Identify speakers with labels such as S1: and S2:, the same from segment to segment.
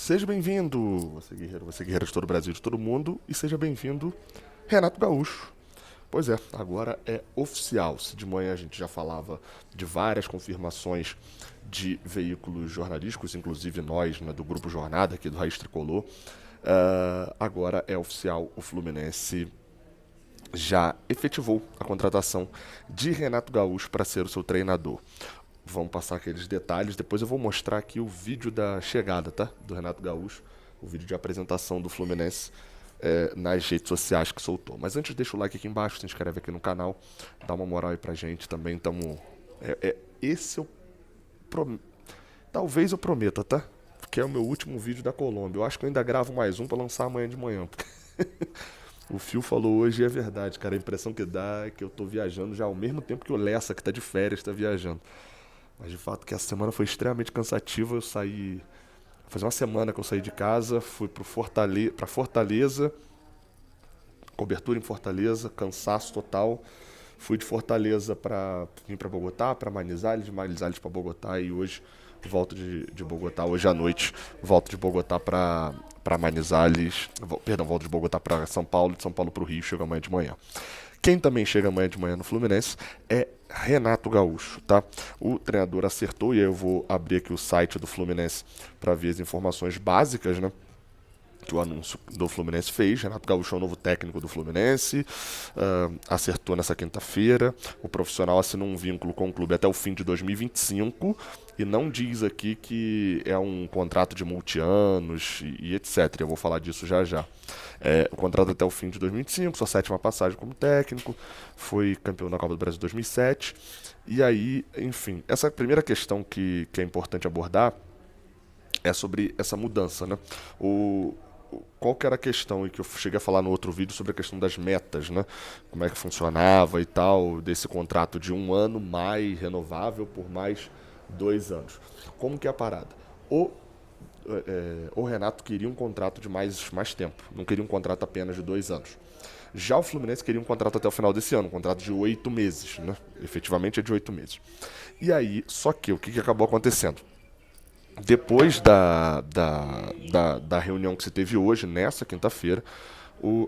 S1: Seja bem-vindo, você guerreiro de todo o Brasil, de todo mundo, e seja bem-vindo, Renato Gaúcho. Pois é, agora é oficial. Se de manhã a gente já falava de várias confirmações de veículos jornalísticos, inclusive nós, né, do Grupo Jornada, aqui do Raiz Tricolor, agora é oficial, o Fluminense já efetivou a contratação de Renato Gaúcho para ser o seu treinador. Vamos passar aqueles detalhes. Depois eu vou mostrar aqui o vídeo da chegada, tá? Do Renato Gaúcho, o vídeo de apresentação do Fluminense nas redes sociais que soltou. Mas antes, deixa o like aqui embaixo, se inscreve aqui no canal, dá uma moral aí pra gente também. Esse eu talvez eu prometa, tá? Porque é o meu último vídeo da Colômbia. Eu acho que eu ainda gravo mais um pra lançar amanhã de manhã. O Fio falou hoje e é verdade, cara. A impressão que dá é que eu tô viajando já ao mesmo tempo que o Lessa, que tá de férias, tá viajando. Mas de fato que essa semana foi extremamente cansativa. Eu saí. Faz uma semana que eu saí de casa, fui pra Fortaleza, cobertura em Fortaleza, cansaço total. Fui de Fortaleza para vim para Bogotá, para Manizales, de Manizales para Bogotá e hoje volto de Bogotá, hoje à noite volto de Bogotá para Manizales, perdão, volto de Bogotá para São Paulo, de São Paulo para o Rio, chego amanhã de manhã. Quem também chega amanhã de manhã no Fluminense é Renato Gaúcho, tá? O treinador acertou e aí eu vou abrir aqui o site do Fluminense para ver as informações básicas, né? Que o anúncio do Fluminense fez. Renato Gaúcho é o novo técnico do Fluminense, acertou nessa quinta-feira. O profissional assinou um vínculo com o clube até o fim de 2025 e não diz aqui que é um contrato de multi-anos e etc. Eu vou falar disso já já. O contrato até o fim de 2025, sua sétima passagem como técnico, foi campeão da Copa do Brasil em 2007. E aí, enfim, essa primeira questão que é importante abordar é sobre essa mudança, né? Qual que era a questão, e que eu cheguei a falar no outro vídeo sobre a questão das metas, né? Como é que funcionava e tal, desse contrato de 1 ano mais renovável por mais 2 anos. Como que é a parada? O Renato queria um contrato de mais tempo, não queria um contrato apenas de 2 anos. Já o Fluminense queria um contrato até o final desse ano, um contrato de 8 meses, né? Efetivamente é de 8 meses. E aí, só que o que acabou acontecendo? Depois da reunião que se teve hoje, nessa quinta-feira,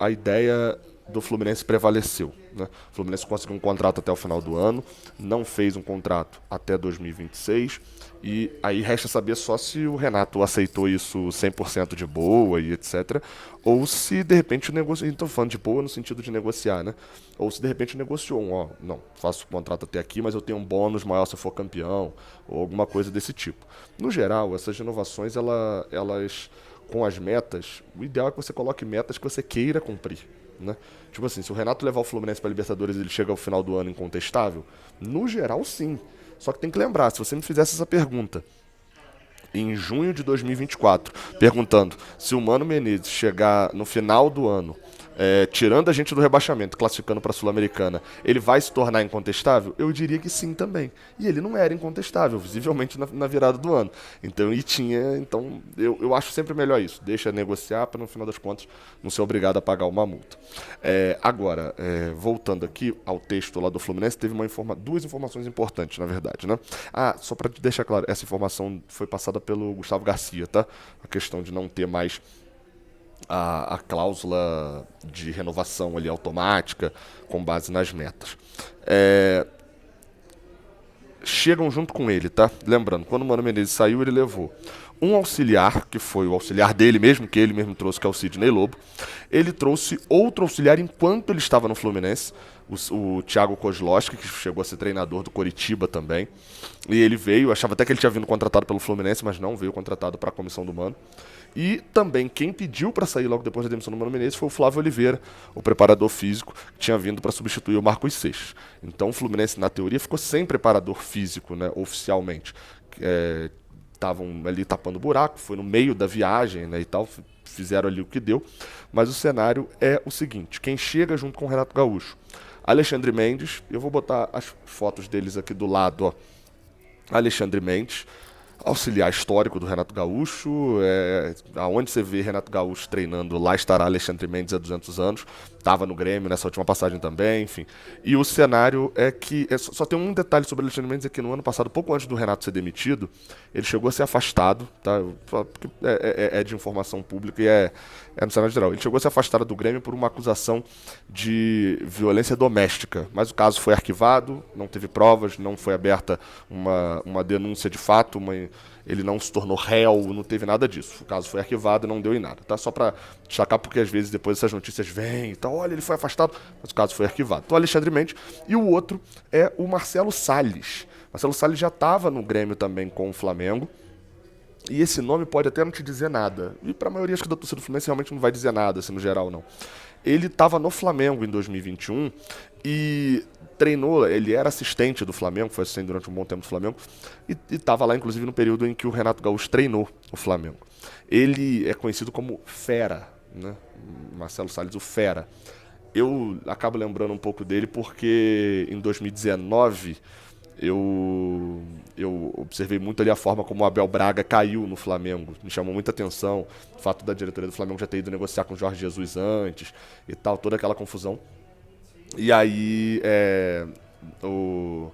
S1: a ideia do Fluminense prevaleceu. Né? O Fluminense conseguiu um contrato até o final do ano, não fez um contrato até 2026, e aí resta saber só se o Renato aceitou isso 100% de boa e etc. Ou se de repente negociou. Então, falando de boa no sentido de negociar, né? Ou se de repente negociou não, faço o contrato até aqui, mas eu tenho um bônus maior se eu for campeão, ou alguma coisa desse tipo. No geral, essas renovações, elas com as metas, o ideal é que você coloque metas que você queira cumprir. Né? Tipo assim, se o Renato levar o Fluminense para Libertadores e ele chega ao final do ano incontestável, no geral sim. Só que tem que lembrar, se você me fizesse essa pergunta em junho de 2024, perguntando se o Mano Menezes chegar no final do ano, tirando a gente do rebaixamento, classificando para a Sul-Americana, ele vai se tornar incontestável? Eu diria que sim também. E ele não era incontestável, visivelmente na virada do ano. Então, eu acho sempre melhor isso. Deixa negociar para, no final das contas, não ser obrigado a pagar uma multa. Agora, voltando aqui ao texto lá do Fluminense, teve duas informações importantes, na verdade, né? Só para deixar claro, essa informação foi passada pelo Gustavo Garcia, tá? A questão de não ter mais a cláusula de renovação ali automática com base nas metas. Chegam junto com ele, tá? Lembrando, quando o Mano Menezes saiu, ele levou um auxiliar, que foi o auxiliar dele mesmo, que ele mesmo trouxe, que é o Sidney Lobo. Ele trouxe outro auxiliar enquanto ele estava no Fluminense, o Thiago Kozlowski, que chegou a ser treinador do Coritiba também. E ele veio, achava até que ele tinha vindo contratado pelo Fluminense, mas não, veio contratado para a comissão do Mano. E também quem pediu para sair logo depois da demissão do Mano Menezes foi o Flávio Oliveira, o preparador físico, que tinha vindo para substituir o Marcos Seixas. Então o Fluminense, na teoria, ficou sem preparador físico, né, oficialmente. Estavam ali tapando buraco, foi no meio da viagem, né, e tal, fizeram ali o que deu. Mas o cenário é o seguinte: quem chega junto com o Renato Gaúcho? Alexandre Mendes, eu vou botar as fotos deles aqui do lado, ó. Alexandre Mendes, auxiliar histórico do Renato Gaúcho. Aonde você vê Renato Gaúcho treinando, lá estará Alexandre Mendes há 200 anos. Estava no Grêmio nessa última passagem também, enfim. E o cenário é que. Só tem um detalhe sobre Alexandre Mendes: é que no ano passado, pouco antes do Renato ser demitido, ele chegou a ser afastado, tá? Porque é de informação pública e é no cenário geral. Ele chegou a ser afastado do Grêmio por uma acusação de violência doméstica. Mas o caso foi arquivado, não teve provas, não foi aberta uma denúncia de fato, ele não se tornou réu, não teve nada disso. O caso foi arquivado e não deu em nada, tá? Só pra destacar, porque às vezes depois essas notícias vêm e tal, olha, ele foi afastado, mas o caso foi arquivado. Então, Alexandre Mendes. E o outro é o Marcelo Salles. Marcelo Salles já estava no Grêmio também com o Flamengo. E esse nome pode até não te dizer nada. E pra maioria, acho que da torcida do Fluminense realmente não vai dizer nada, assim, no geral, não. Ele estava no Flamengo em 2021 e treinou, ele era assistente do Flamengo, foi assistente durante um bom tempo do Flamengo, e estava lá, inclusive, no período em que o Renato Gaúcho treinou o Flamengo. Ele é conhecido como Fera, né? Marcelo Salles, o Fera. Eu acabo lembrando um pouco dele porque em 2019 eu observei muito ali a forma como o Abel Braga caiu no Flamengo. Me chamou muita atenção o fato da diretoria do Flamengo já ter ido negociar com o Jorge Jesus antes e tal, toda aquela confusão. E aí o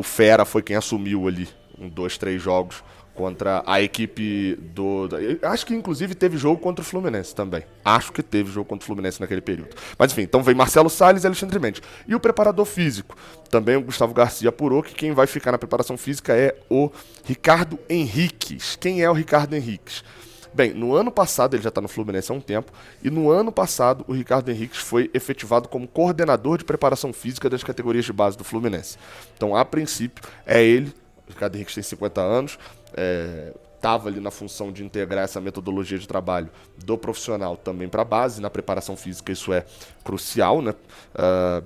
S1: Fera foi quem assumiu ali em 2, 3 jogos contra a equipe do... Acho que inclusive teve jogo contra o Fluminense também. Acho que teve jogo contra o Fluminense naquele período. Mas enfim, então vem Marcelo Salles e Alexandre Mendes. E o preparador físico. Também o Gustavo Garcia apurou que quem vai ficar na preparação física é o Ricardo Henriques. Quem é o Ricardo Henriques? Bem, no ano passado, ele já está no Fluminense há um tempo, e no ano passado o Ricardo Henriques foi efetivado como coordenador de preparação física das categorias de base do Fluminense. Então, a princípio, é ele. O Ricardo Henriques tem 50 anos, estava ali na função de integrar essa metodologia de trabalho do profissional também para a base. Na preparação física isso é crucial, né?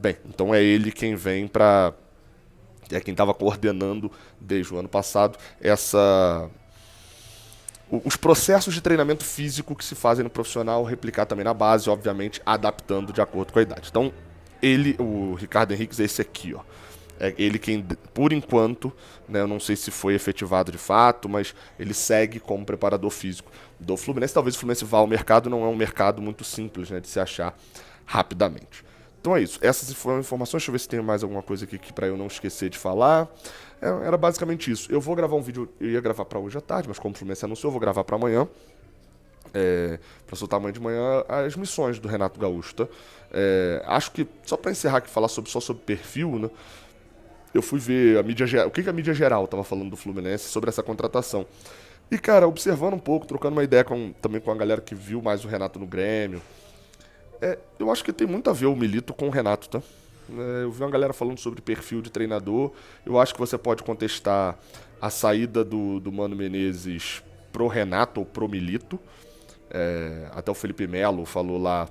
S1: Bem, então é ele quem vem para... É quem estava coordenando desde o ano passado os processos de treinamento físico que se fazem no profissional, replicar também na base, obviamente adaptando de acordo com a idade. Então, o Ricardo Henriques é esse aqui, ó. É ele quem, por enquanto, né, eu não sei se foi efetivado de fato, mas ele segue como preparador físico do Fluminense. Talvez o Fluminense vá ao mercado, não é um mercado muito simples, né, de se achar rapidamente. Então é isso. Essas foram informações. Deixa eu ver se tem mais alguma coisa aqui para eu não esquecer de falar. Era basicamente isso. Eu vou gravar um vídeo, eu ia gravar para hoje à tarde, mas como o Fluminense anunciou, eu vou gravar para amanhã. Para soltar amanhã de manhã as missões do Renato Gaúcho, tá? Acho que, só para encerrar aqui, falar só sobre perfil, né? Eu fui ver o que a mídia geral estava falando do Fluminense sobre essa contratação. E, cara, observando um pouco, trocando uma ideia também com a galera que viu mais o Renato no Grêmio, eu acho que tem muito a ver o Milito com o Renato, tá? Eu vi uma galera falando sobre perfil de treinador. Eu acho que você pode contestar a saída do Mano Menezes pro Renato ou pro Milito. Até o Felipe Melo falou lá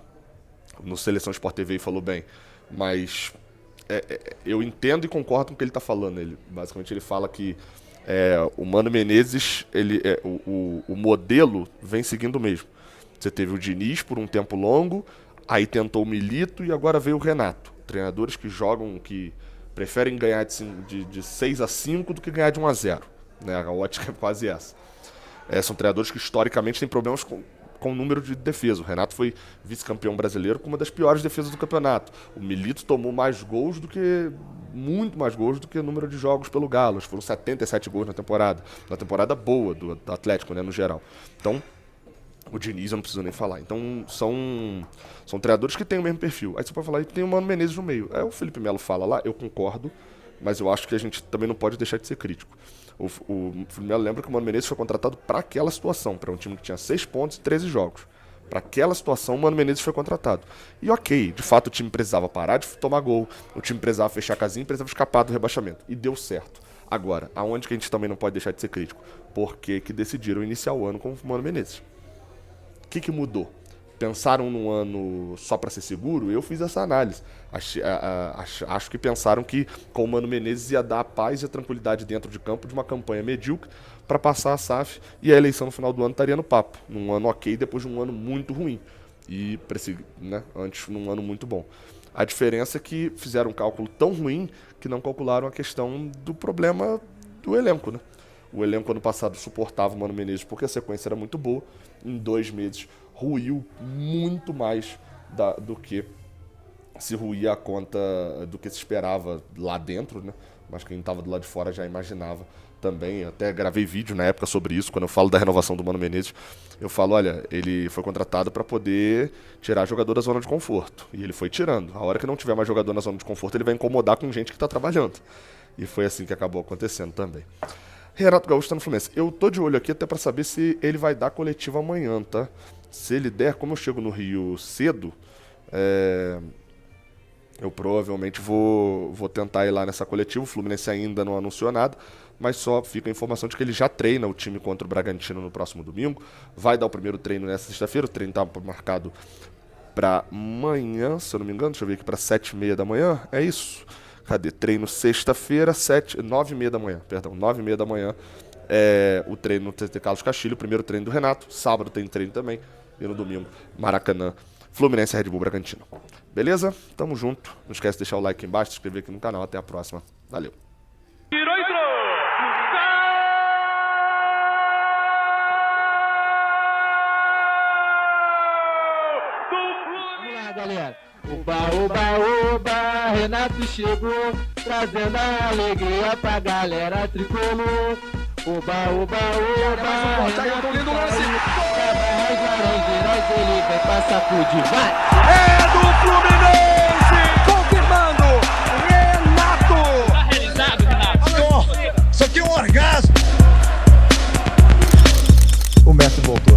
S1: no Seleção Sport TV e falou bem, mas eu entendo e concordo com o que ele está falando. Basicamente ele fala que o Mano Menezes, o modelo vem seguindo o mesmo. Você teve o Diniz por um tempo longo, aí tentou o Milito e agora veio o Renato. Treinadores que jogam, que preferem ganhar de 6-5 do que ganhar de 1-0. Né? A ótica é quase essa. São treinadores que historicamente têm problemas com o número de defesa. O Renato foi vice-campeão brasileiro com uma das piores defesas do campeonato. O Milito tomou muito mais gols do que o número de jogos pelo Galo. Foram 77 gols na temporada boa do Atlético, né, no geral. Então, o Diniz eu não preciso nem falar. Então, são treinadores que têm o mesmo perfil. Aí você pode falar, e tem o Mano Menezes no meio. O Felipe Melo fala lá, eu concordo, mas eu acho que a gente também não pode deixar de ser crítico. O Felipe Melo lembra que o Mano Menezes foi contratado para aquela situação, para um time que tinha 6 pontos e 13 jogos. Para aquela situação, o Mano Menezes foi contratado. E ok, de fato o time precisava parar de tomar gol, o time precisava fechar a casinha, precisava escapar do rebaixamento. E deu certo. Agora, aonde que a gente também não pode deixar de ser crítico? Por que decidiram iniciar o ano com o Mano Menezes? O que mudou? Pensaram num ano só para ser seguro? Eu fiz essa análise. Acho que pensaram que com o Mano Menezes ia dar a paz e a tranquilidade dentro de campo de uma campanha medíocre para passar a SAF e a eleição no final do ano estaria no papo. Num ano ok, depois de um ano muito ruim. E antes num ano muito bom. A diferença é que fizeram um cálculo tão ruim que não calcularam a questão do problema do elenco, né? O elenco ano passado suportava o Mano Menezes porque a sequência era muito boa. Em 2 meses ruiu muito mais do que se ruía a conta do que se esperava lá dentro, né? Mas quem estava do lado de fora já imaginava também. Eu até gravei vídeo na época sobre isso. Quando eu falo da renovação do Mano Menezes, eu falo, olha, ele foi contratado para poder tirar jogador da zona de conforto. E ele foi tirando. A hora que não tiver mais jogador na zona de conforto, ele vai incomodar com gente que está trabalhando. E foi assim que acabou acontecendo também. Renato Gaúcho está no Fluminense. Eu tô de olho aqui até para saber se ele vai dar coletiva amanhã, tá? Se ele der, como eu chego no Rio cedo, eu provavelmente vou tentar ir lá nessa coletiva. O Fluminense ainda não anunciou nada, mas só fica a informação de que ele já treina o time contra o Bragantino no próximo domingo. Vai dar o primeiro treino nessa sexta-feira. O treino está marcado para amanhã, se eu não me engano. Deixa eu ver aqui, para 7h30 da manhã. É isso. Cadê? Treino sexta-feira, 9h30 da manhã. Perdão, 9h30 da manhã. O treino no TT Carlos Castilho. O primeiro treino do Renato. Sábado tem treino também. E no domingo, Maracanã, Fluminense e Red Bull Bragantino. Beleza? Tamo junto. Não esquece de deixar o like aqui embaixo, se inscrever aqui no canal. Até a próxima. Valeu.
S2: Tirou, entrou!
S3: Vamos lá, galera. Oba, oba, oba, Renato chegou, trazendo a alegria pra galera tricolor. Oba, oba, oba, Renato
S2: lindo lance.
S3: as laranjeiras, ele vem pra sacudir, vai!
S2: É do Fluminense! Confirmando! Renato!
S4: Tá realizado, Renato.
S5: Isso aqui é um orgasmo.
S3: O Messi voltou.